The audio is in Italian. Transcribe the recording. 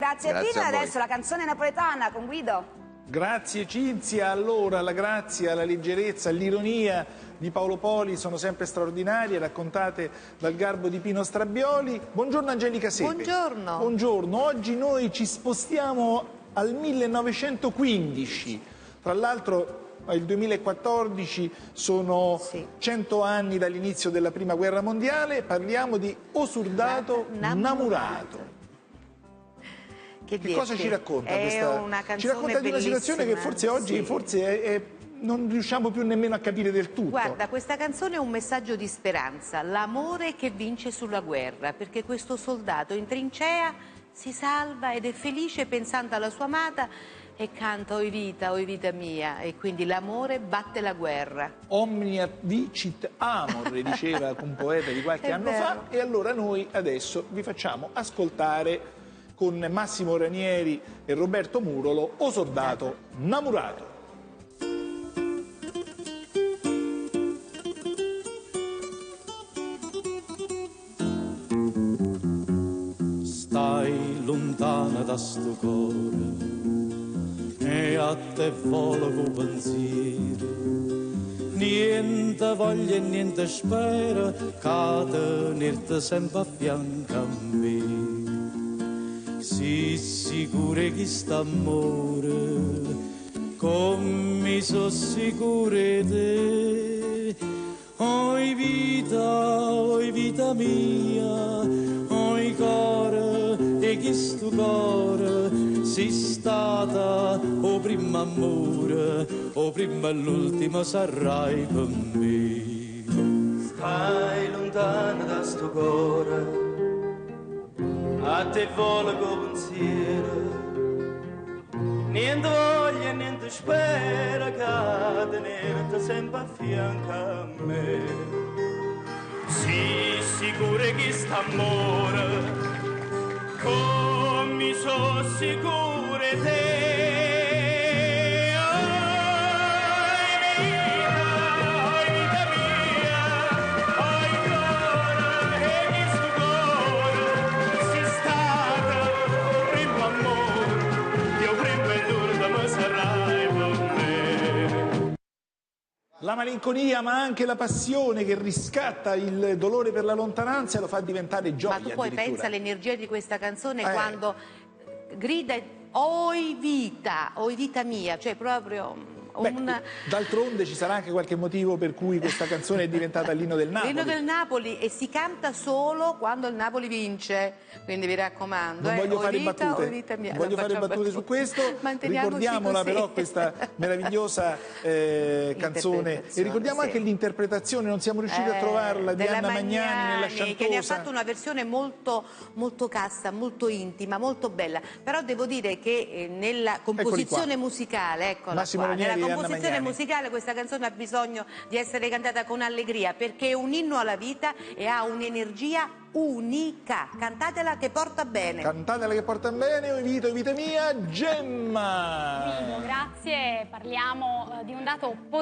Grazie Pino, e adesso la canzone napoletana con Guido. Grazie Cinzia, allora la grazia, la leggerezza, l'ironia di Paolo Poli sono sempre straordinarie, raccontate dal garbo di Pino Strabioli. Buongiorno Angelica Sepe. Buongiorno. Buongiorno, oggi noi ci spostiamo al 1915, tra l'altro il 2014 sono 100 anni dall'inizio della Prima Guerra Mondiale, parliamo di Osurdato Namurato. Che cosa ci racconta questa? Ci racconta di una situazione che forse oggi non riusciamo più nemmeno a capire del tutto. Guarda, questa canzone è un messaggio di speranza, l'amore che vince sulla guerra, perché questo soldato in trincea si salva ed è felice pensando alla sua amata e canta "Oi vita mia", e quindi l'amore batte la guerra. Omnia vicit amor, diceva un poeta di qualche anno fa, e allora noi adesso vi facciamo ascoltare con Massimo Ranieri e Roberto Murolo Osurdato Namurato. Stai lontana da sto cuore e a te volo pensieri, niente voglia e niente spera che tenerti sempre a fianco a me. Si sicura che st'amore come so sicure te. Oi vita mia, oi cuore, e che sto cuore sei stata o primo amore o prima e l'ultimo sarai per me. Stai lontana da sto cuore, a te vola con pensiero, niente voglia e niente spera che tenerti sempre a fianco a me. Sii sicura che st'amore come so sicure te. La malinconia, ma anche la passione che riscatta il dolore per la lontananza e lo fa diventare gioia. Ma tu poi pensa all'energia di questa canzone quando grida "Oi vita mia", cioè proprio D'altronde ci sarà anche qualche motivo per cui questa canzone è diventata l'inno del Napoli. L'inno del Napoli, e si canta solo quando il Napoli vince, quindi vi raccomando. Non voglio fare battute, vita mia. voglio fare battute su questo, ricordiamola così. però questa meravigliosa canzone, e ricordiamo anche l'interpretazione, non siamo riusciti a trovarla, di Anna Magnani nella Sciantosa, che ne ha fatto una versione molto, molto casta, molto intima, molto bella, però devo dire che nella composizione musicale, Massimo Ranieri, nella composizione musicale questa canzone ha bisogno di essere cantata con allegria, perché è un inno alla vita e ha un'energia unica. Cantatela che porta bene. Cantatela che porta bene, oi vita mia, Gemma. Grazie, parliamo di un dato positivo.